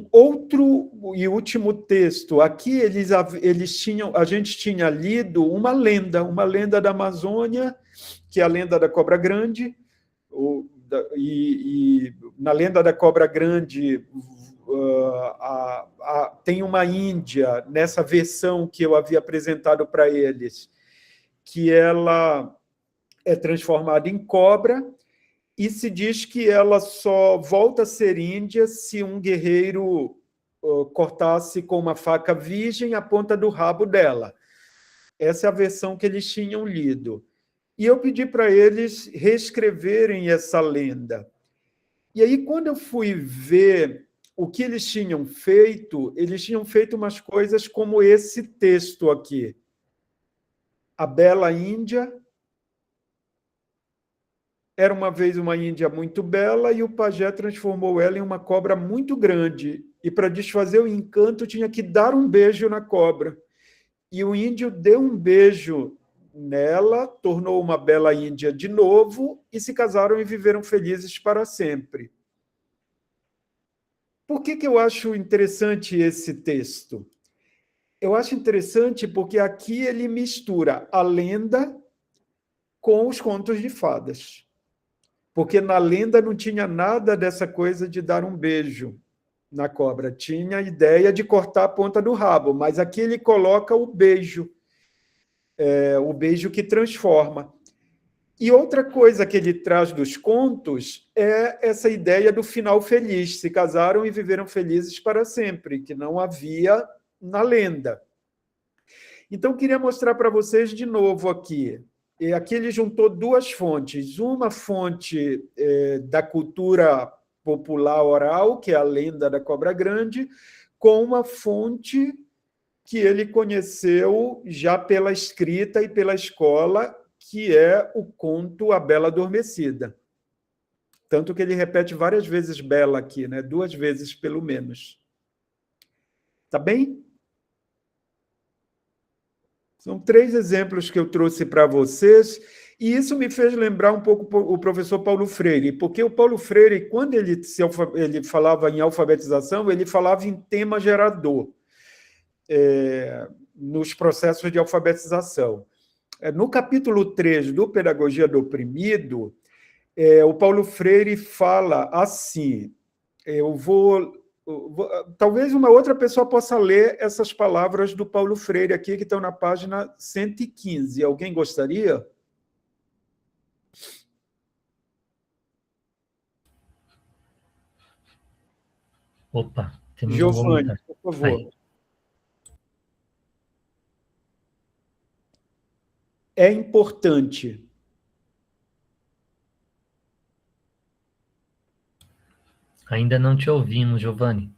um outro e último texto. Aqui a gente tinha lido uma lenda da Amazônia, que é a lenda da Cobra Grande, e na lenda da Cobra Grande tem uma índia, nessa versão que eu havia apresentado para eles, que ela é transformada em cobra, e se diz que ela só volta a ser índia se um guerreiro cortasse com uma faca virgem a ponta do rabo dela. Essa é a versão que eles tinham lido. E eu pedi para eles reescreverem essa lenda. E aí, quando eu fui ver o que eles tinham feito umas coisas como esse texto aqui. A bela Índia. Era uma vez uma índia muito bela e o pajé transformou ela em uma cobra muito grande. E para desfazer o encanto tinha que dar um beijo na cobra. E o índio deu um beijo nela, tornou uma bela índia de novo e se casaram e viveram felizes para sempre. Por que eu acho interessante esse texto? Eu acho interessante porque aqui ele mistura a lenda com os contos de fadas. Porque na lenda não tinha nada dessa coisa de dar um beijo na cobra. Tinha a ideia de cortar a ponta do rabo, mas aqui ele coloca o beijo que transforma. E outra coisa que ele traz dos contos é essa ideia do final feliz. Se casaram e viveram felizes para sempre, que não havia na lenda. Então, queria mostrar para vocês de novo aqui. E aqui ele juntou duas fontes. Uma fonte da cultura popular oral, que é a lenda da Cobra Grande, com uma fonte que ele conheceu já pela escrita e pela escola, que é o conto A Bela Adormecida. Tanto que ele repete várias vezes Bela aqui, né? 2 vezes pelo menos. Tá bem? São 3 exemplos que eu trouxe para vocês, e isso me fez lembrar um pouco o professor Paulo Freire, porque o Paulo Freire, quando ele falava em alfabetização, ele falava em tema gerador, nos processos de alfabetização. No capítulo 3 do Pedagogia do Oprimido, o Paulo Freire fala assim, talvez uma outra pessoa possa ler essas palavras do Paulo Freire aqui, que estão na página 115. Alguém gostaria? Opa, temos Giovanni, um voluntário. por favor. Aí. É importante. Ainda não te ouvimos, Giovanni.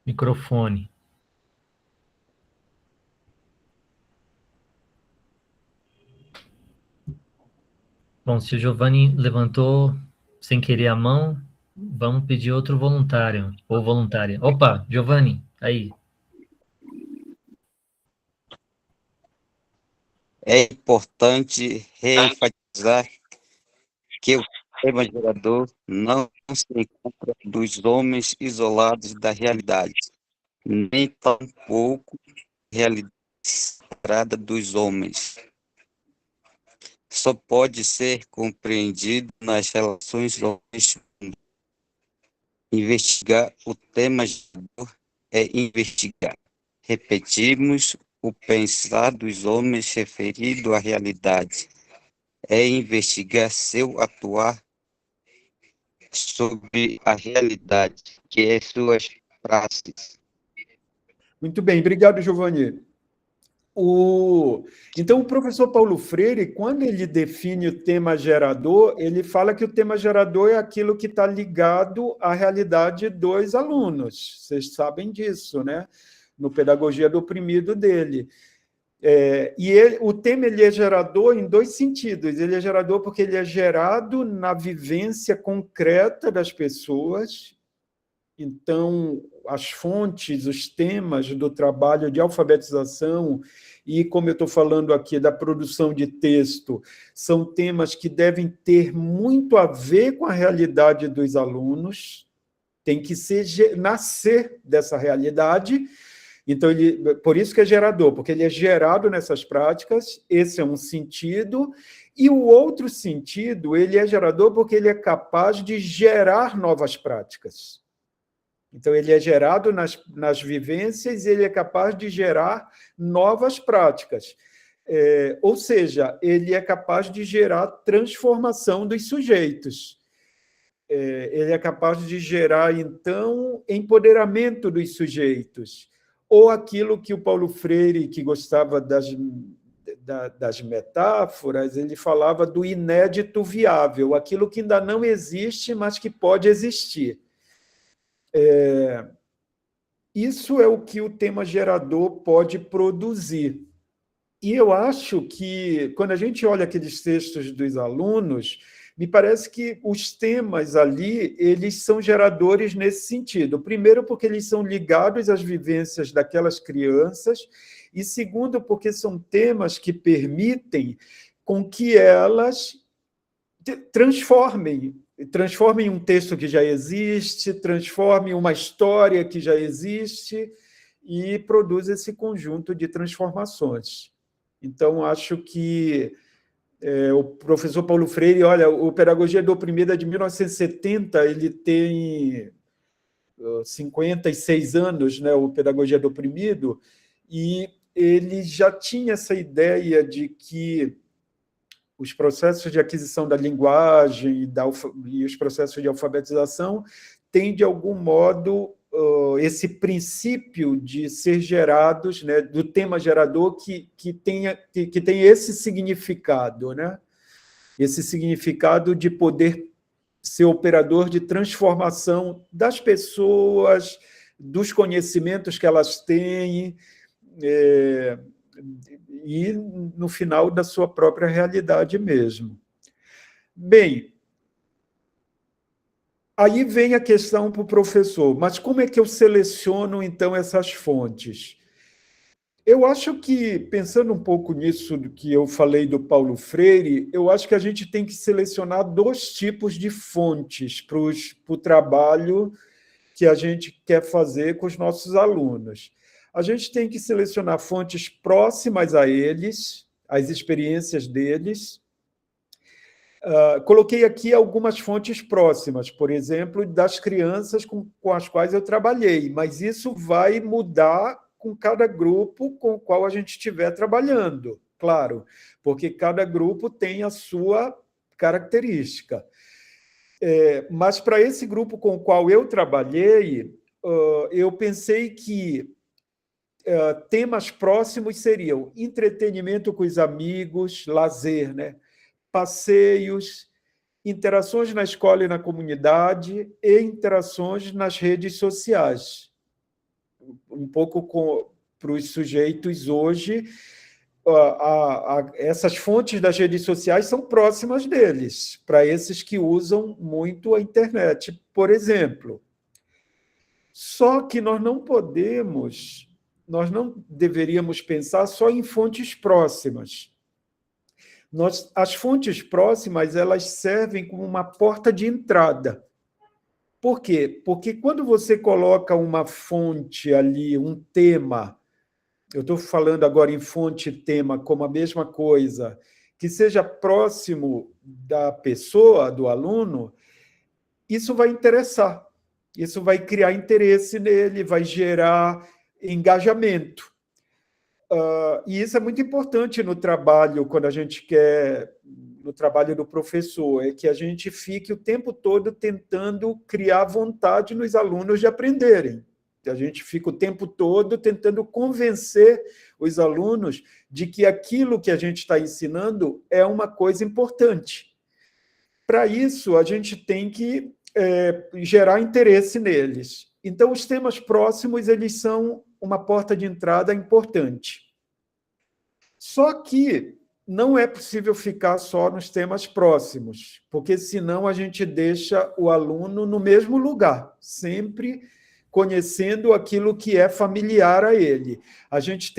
Microfone. Bom, se o Giovanni levantou sem querer a mão, vamos pedir outro voluntário ou voluntária. Opa, Giovanni, aí. É importante reenfatizar que o tema gerador não se encontra dos homens isolados da realidade, nem tampouco realidade separada dos homens. Só pode ser compreendido nas relações homens. Investigar o tema gerador é investigar. Repetimos, o pensar dos homens referido à realidade é investigar seu atuar sobre a realidade, que é suas praxes. Muito bem, obrigado, Giovanni. Então, o professor Paulo Freire, quando ele define o tema gerador, ele fala que o tema gerador é aquilo que está ligado à realidade dos alunos. Vocês sabem disso, né? No Pedagogia do Oprimido dele. O tema ele é gerador em 2 sentidos. Ele é gerador porque ele é gerado na vivência concreta das pessoas. Então, as fontes, os temas do trabalho de alfabetização e, como eu estou falando aqui, da produção de texto, são temas que devem ter muito a ver com a realidade dos alunos. tem que nascer dessa realidade. Então, por isso que é gerador, porque ele é gerado nessas práticas, esse é um sentido, e o outro sentido, ele é gerador porque ele é capaz de gerar novas práticas. Então, ele é gerado nas vivências e ele é capaz de gerar novas práticas. Ou seja, ele é capaz de gerar transformação dos sujeitos. Ele é capaz de gerar, então, empoderamento dos sujeitos. Ou aquilo que o Paulo Freire, que gostava das metáforas, ele falava do inédito viável, aquilo que ainda não existe, mas que pode existir. Isso é o que o tema gerador pode produzir. E eu acho que, quando a gente olha aqueles textos dos alunos, me parece que os temas ali, eles são geradores nesse sentido. Primeiro, porque eles são ligados às vivências daquelas crianças, e segundo, porque são temas que permitem com que elas transformem um texto que já existe, transformem uma história que já existe e produz esse conjunto de transformações. Então, acho que o professor Paulo Freire, olha, o Pedagogia do Oprimido é de 1970, ele tem 56 anos, né, o Pedagogia do Oprimido, e ele já tinha essa ideia de que os processos de aquisição da linguagem e os processos de alfabetização têm, de algum modo, esse princípio de ser gerados, né, do tema gerador que tem esse significado, né? Esse significado de poder ser operador de transformação das pessoas, dos conhecimentos que elas têm, e, no final, da sua própria realidade mesmo. Bem, aí vem a questão para o professor, mas como é que eu seleciono, então, essas fontes? Eu acho que, pensando um pouco nisso do que eu falei do Paulo Freire, eu acho que a gente tem que selecionar 2 tipos de fontes para o trabalho que a gente quer fazer com os nossos alunos. A gente tem que selecionar fontes próximas a eles, as experiências deles. Coloquei aqui algumas fontes próximas, por exemplo, das crianças com as quais eu trabalhei, mas isso vai mudar com cada grupo com o qual a gente estiver trabalhando, claro, porque cada grupo tem a sua característica. Mas, para esse grupo com o qual eu trabalhei, eu pensei que temas próximos seriam entretenimento com os amigos, lazer, né? Passeios, interações na escola e na comunidade e interações nas redes sociais. Um pouco para os sujeitos hoje, essas fontes das redes sociais são próximas deles, para esses que usam muito a internet, por exemplo. Só que nós não deveríamos pensar só em fontes próximas. As fontes próximas, elas servem como uma porta de entrada. Por quê? Porque quando você coloca uma fonte ali, um tema, eu estou falando agora em fonte e tema como a mesma coisa, que seja próximo da pessoa, do aluno, isso vai interessar, isso vai criar interesse nele, vai gerar engajamento. E isso é muito importante no trabalho, quando a gente quer, no trabalho do professor, é que a gente fique o tempo todo tentando criar vontade nos alunos de aprenderem. A gente fica o tempo todo tentando convencer os alunos de que aquilo que a gente está ensinando é uma coisa importante. Para isso, a gente tem que gerar interesse neles. Então, os temas próximos, eles são uma porta de entrada importante. Só que não é possível ficar só nos temas próximos, porque senão a gente deixa o aluno no mesmo lugar, sempre conhecendo aquilo que é familiar a ele. A gente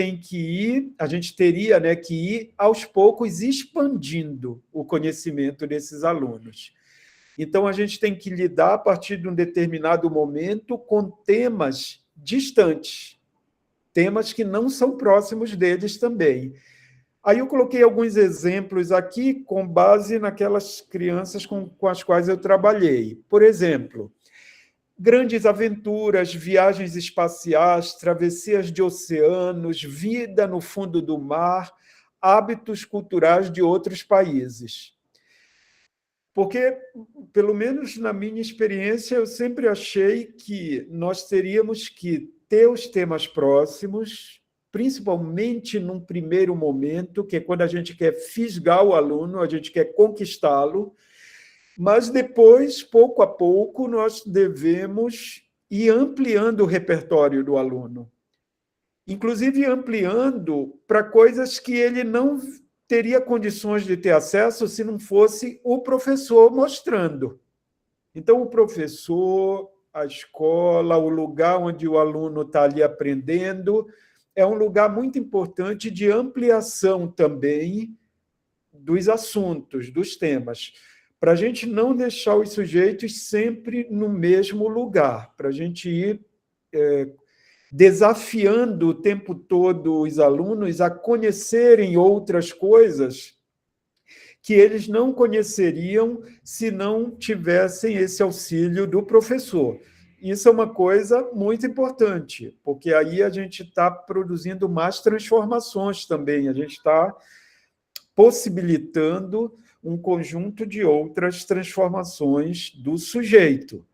teria, né, que ir aos poucos expandindo o conhecimento desses alunos. Então, a gente tem que lidar, a partir de um determinado momento, com temas distantes, temas que não são próximos deles também. Aí eu coloquei alguns exemplos aqui com base naquelas crianças com as quais eu trabalhei. Por exemplo, grandes aventuras, viagens espaciais, travessias de oceanos, vida no fundo do mar, hábitos culturais de outros países. Porque, pelo menos na minha experiência, eu sempre achei que nós teríamos que ter os temas próximos, principalmente num primeiro momento, que é quando a gente quer fisgar o aluno, a gente quer conquistá-lo, mas depois, pouco a pouco, nós devemos ir ampliando o repertório do aluno, inclusive ampliando para coisas que ele não teria condições de ter acesso se não fosse o professor mostrando. Então, o professor, a escola, o lugar onde o aluno está ali aprendendo, é um lugar muito importante de ampliação também dos assuntos, dos temas, para a gente não deixar os sujeitos sempre no mesmo lugar, para a gente ir desafiando o tempo todo os alunos a conhecerem outras coisas que eles não conheceriam se não tivessem esse auxílio do professor. Isso é uma coisa muito importante, porque aí a gente está produzindo mais transformações também, a gente está possibilitando um conjunto de outras transformações do sujeito.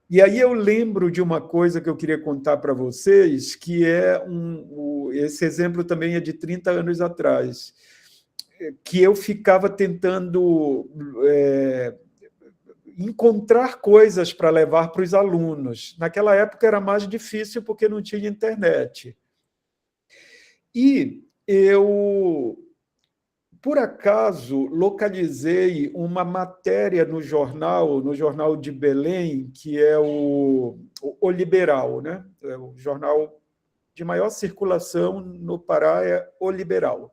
E aí eu lembro de uma coisa que eu queria contar para vocês, que é esse exemplo também é de 30 anos atrás, que eu ficava tentando encontrar coisas para levar para os alunos. Naquela época era mais difícil porque não tinha internet. E eu, por acaso, localizei uma matéria no jornal de Belém, que é o Liberal, né? É o jornal de maior circulação no Pará, é o Liberal.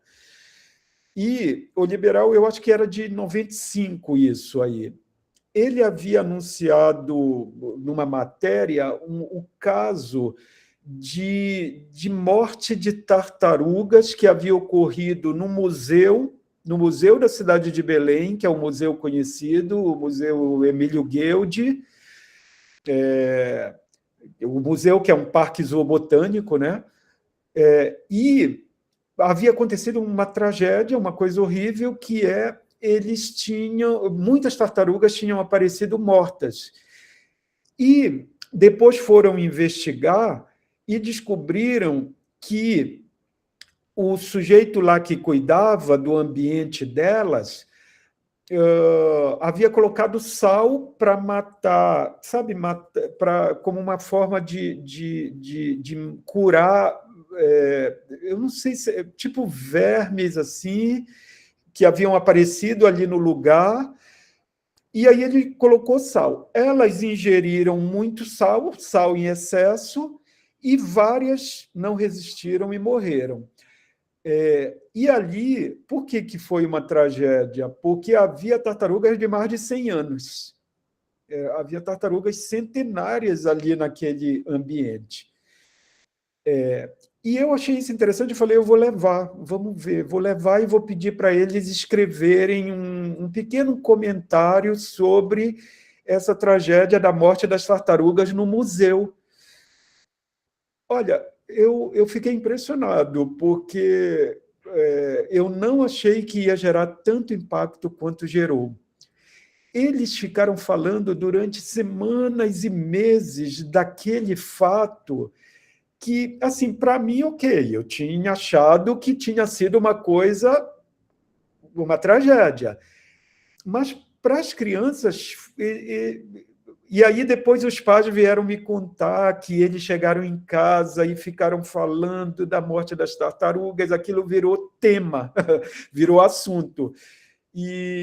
E o Liberal, eu acho que era de 95 isso aí. Ele havia anunciado numa matéria o caso de morte de tartarugas que havia ocorrido no museu da cidade de Belém, que é um museu conhecido, o Museu Emílio Gueldi, o museu que é um parque zoobotânico, né? E havia acontecido uma tragédia, uma coisa horrível, que muitas tartarugas tinham aparecido mortas. E depois foram investigar e descobriram que o sujeito lá que cuidava do ambiente delas havia colocado sal para matar, sabe, como uma forma de curar, eu não sei se tipo vermes assim, que haviam aparecido ali no lugar, e aí ele colocou sal. Elas ingeriram muito sal em excesso, e várias não resistiram e morreram. E ali, por que foi uma tragédia? Porque havia tartarugas de mais de 100 anos. Havia tartarugas centenárias ali naquele ambiente. E eu achei isso interessante, eu falei, eu vou levar, vamos ver, vou levar e vou pedir para eles escreverem um pequeno comentário sobre essa tragédia da morte das tartarugas no museu. Olha, eu fiquei impressionado, porque eu não achei que ia gerar tanto impacto quanto gerou. Eles ficaram falando durante semanas e meses daquele fato que, assim, para mim, ok, eu tinha achado que tinha sido uma tragédia. Mas para as crianças... E aí depois os pais vieram me contar que eles chegaram em casa e ficaram falando da morte das tartarugas, aquilo virou tema, virou assunto. E